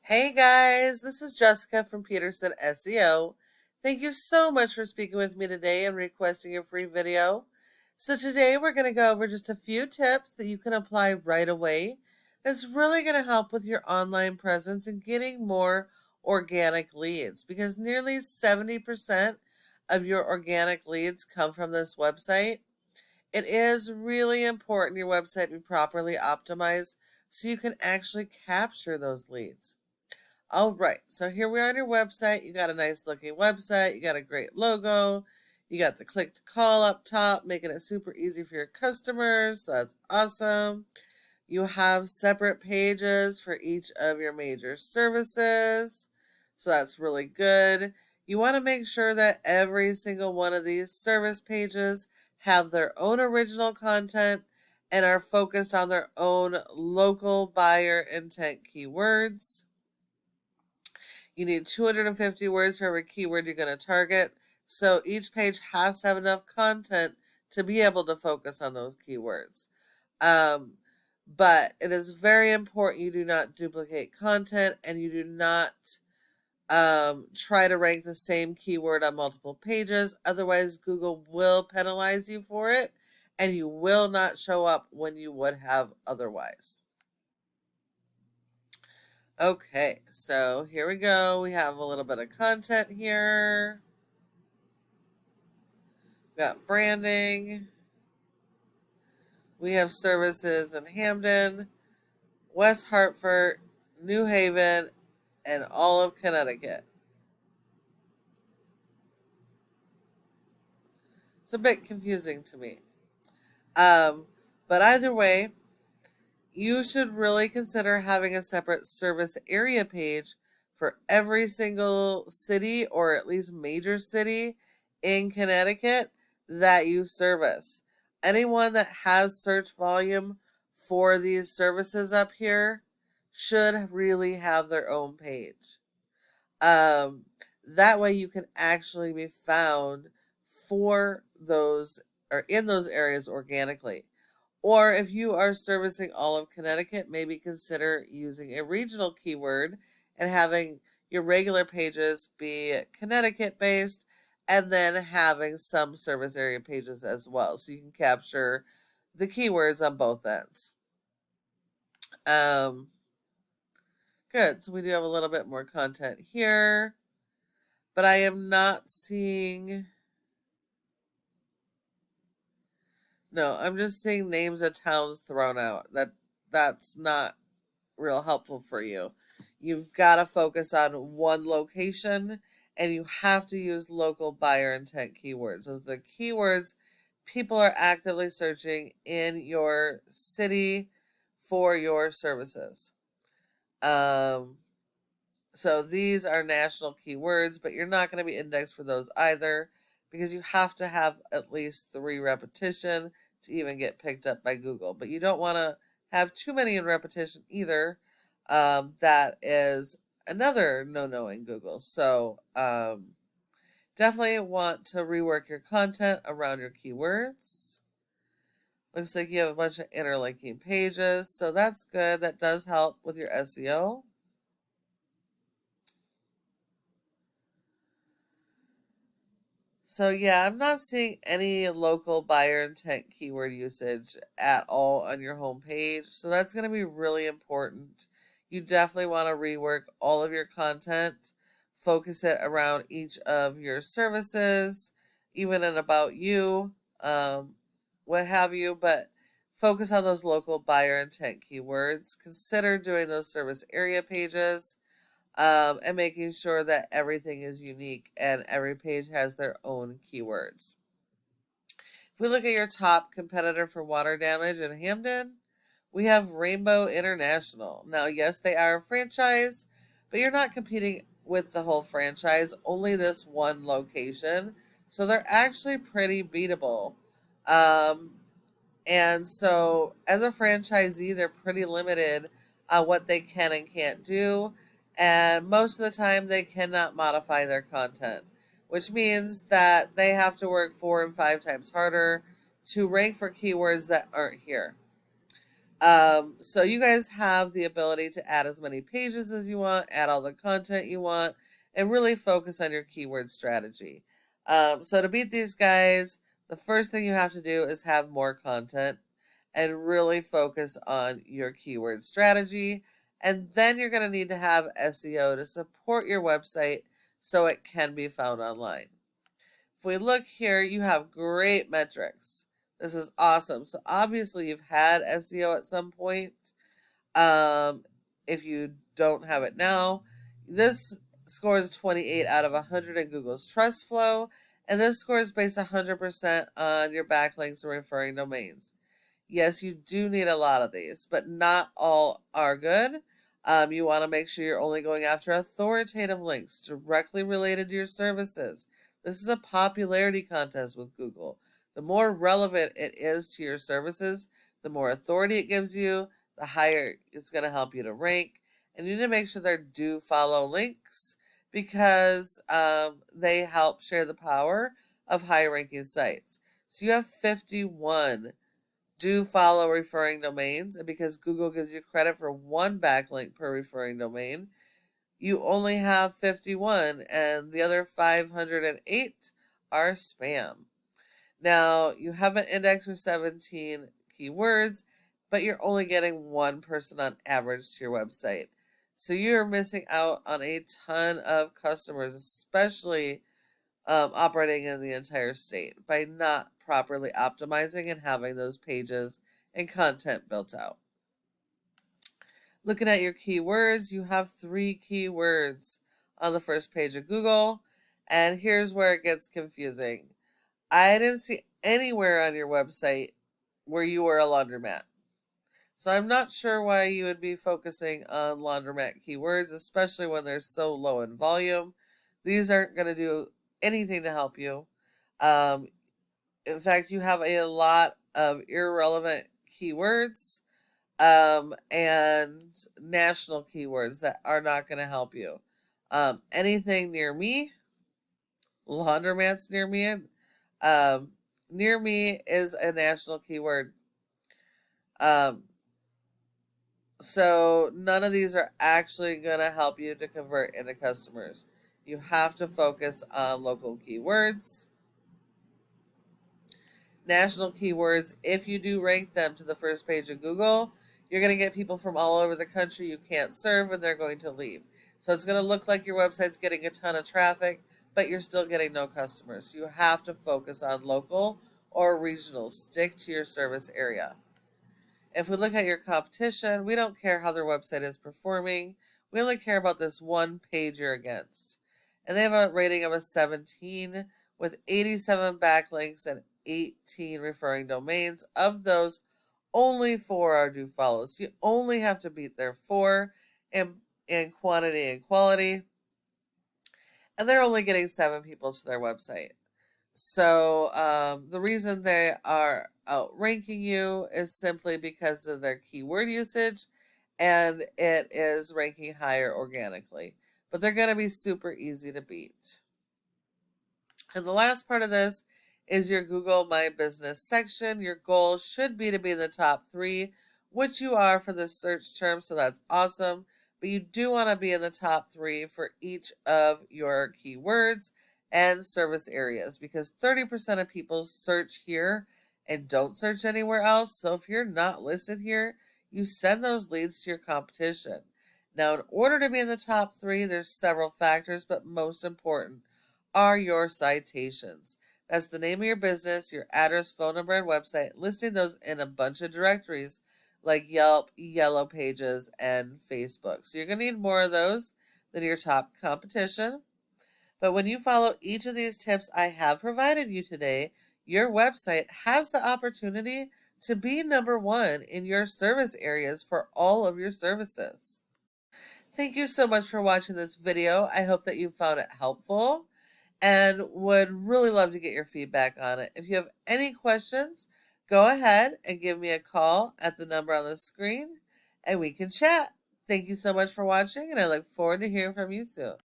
Hey guys, this is Jessica from Peterson SEO. Thank you so much for speaking with me today and requesting a free video. So today we're going to go over just a few tips that you can apply right away. That's really going to help with your online presence and getting more organic leads because nearly 70% of your organic leads come from this website. It is really important your website be properly optimized so you can actually capture those leads. All right, so here we are on your website. You got a nice looking website. You got a great logo. You got the click to call up top, making it super easy for your customers. So that's awesome. You have separate pages for each of your major services. So that's really good. You want to make sure that every single one of these service pages have their own original content and are focused on their own local buyer intent keywords. You need 250 words for every keyword you're going to target. So each page has to have enough content to be able to focus on those keywords. But it is very important you do not duplicate content and you do not try to rank the same keyword on multiple pages. Otherwise, Google will penalize you for it and you will not show up when you would have otherwise. Okay, so here we go. We have a little bit of content here. We got branding. We have services in Hamden, West Hartford, New Haven, and all of Connecticut. It's a bit confusing to me. But either way, you should really consider having a separate service area page for every single city or at least major city in Connecticut that you service. Anyone that has search volume for these services up here should really have their own page. That way you can actually be found for those or in those areas organically. Or if you are servicing all of Connecticut, maybe consider using a regional keyword and having your regular pages be Connecticut based and then having some service area pages as well. So you can capture the keywords on both ends. Good. So we do have a little bit more content here, but I am not seeing. No, I'm just seeing names of towns thrown out. That's not real helpful for you. You've got to focus on one location and you have to use local buyer intent keywords. Those are the keywords people are actively searching in your city for your services. So these are national keywords, but you're not going to be indexed for those either because you have to have at least 3 repetition to even get picked up by Google. But you don't want to have too many in repetition either. That is another no-no in Google. So definitely want to rework your content around your keywords. Looks like you have a bunch of interlinking pages, so that's good. That does help with your SEO. So yeah, I'm not seeing any local buyer intent keyword usage at all on your homepage. So that's going to be really important. You definitely want to rework all of your content, focus it around each of your services, even in about you, what have you, but focus on those local buyer intent keywords. Consider doing those service area pages and making sure that everything is unique and every page has their own keywords. If we look at your top competitor for water damage in Hamden, we have Rainbow International. Now, yes, they are a franchise, but you're not competing with the whole franchise, only this one location. So they're actually pretty beatable. Um, and so, as a franchisee, they're pretty limited on what they can and can't do. And most of the time, they cannot modify their content, which means that they have to work 4 and 5 times harder to rank for keywords that aren't here. So you guys have the ability to add as many pages as you want, add all the content you want, and really focus on your keyword strategy. So to beat these guys, the first thing you have to do is have more content and really focus on your keyword strategy. And then you're going to need to have SEO to support your website so it can be found online. If we look here, you have great metrics. This is awesome. So obviously you've had SEO at some point. Um, if you don't have it now, this scores 28 out of 100 in Google's Trust Flow, and this score is based 100% on your backlinks and referring domains. Yes, you do need a lot of these, but not all are good. You want to make sure you're only going after authoritative links directly related to your services. This is a popularity contest with Google. The more relevant it is to your services, the more authority it gives you, the higher it's going to help you to rank. And you need to make sure they're do follow links because they help share the power of high ranking sites. So you have 51 do follow referring domains, and because Google gives you credit for one backlink per referring domain, you only have 51 and the other 508 are spam. Now, you have an index for 17 keywords, but you're only getting one person on average to your website. So you're missing out on a ton of customers, especially operating in the entire state, by not properly optimizing and having those pages and content built out. Looking at your keywords, you have 3 keywords on the first page of Google, and here's where it gets confusing. I didn't see anywhere on your website where you were a laundromat. So I'm not sure why you would be focusing on laundromat keywords, especially when they're so low in volume. These aren't going to do anything to help you. Um, in fact, you have a lot of irrelevant keywords and national keywords that are not going to help you. Anything near me, laundromats near me, um, near me is a national keyword. So none of these are actually going to help you to convert into customers. You have to focus on local keywords. National keywords, if you do rank them to the first page of Google, you're going to get people from all over the country you can't serve and they're going to leave. So it's going to look like your website's getting a ton of traffic, but you're still getting no customers. You have to focus on local or regional. Stick to your service area. If we look at your competition, we don't care how their website is performing. We only care about this one page you're against. And they have a rating of a 17 with 87 backlinks and 18 referring domains. Of those, only 4 are do follows. You only have to beat their 4 in quantity and quality. And they're only getting 7 people to their website. So the reason they are outranking you is simply because of their keyword usage, and it is ranking higher organically. But they're going to be super easy to beat. And the last part of this is your Google My Business section. Your goal should be to be in the top 3, which you are for this search term, so that's awesome. But you do want to be in the top 3 for each of your keywords and service areas, because 30% of people search here and don't search anywhere else. So if you're not listed here, you send those leads to your competition. Now, in order to be in the top 3, there's several factors, but most important are your citations. That's the name of your business, your address, phone number, and website, listing those in a bunch of directories like Yelp, Yellow Pages, and Facebook. So you're going to need more of those than your top competition. But when you follow each of these tips I have provided you today, your website has the opportunity to be number 1 in your service areas for all of your services. Thank you so much for watching this video. I hope that you found it helpful and would really love to get your feedback on it. If you have any questions, go ahead and give me a call at the number on the screen and we can chat. Thank you so much for watching, and I look forward to hearing from you soon.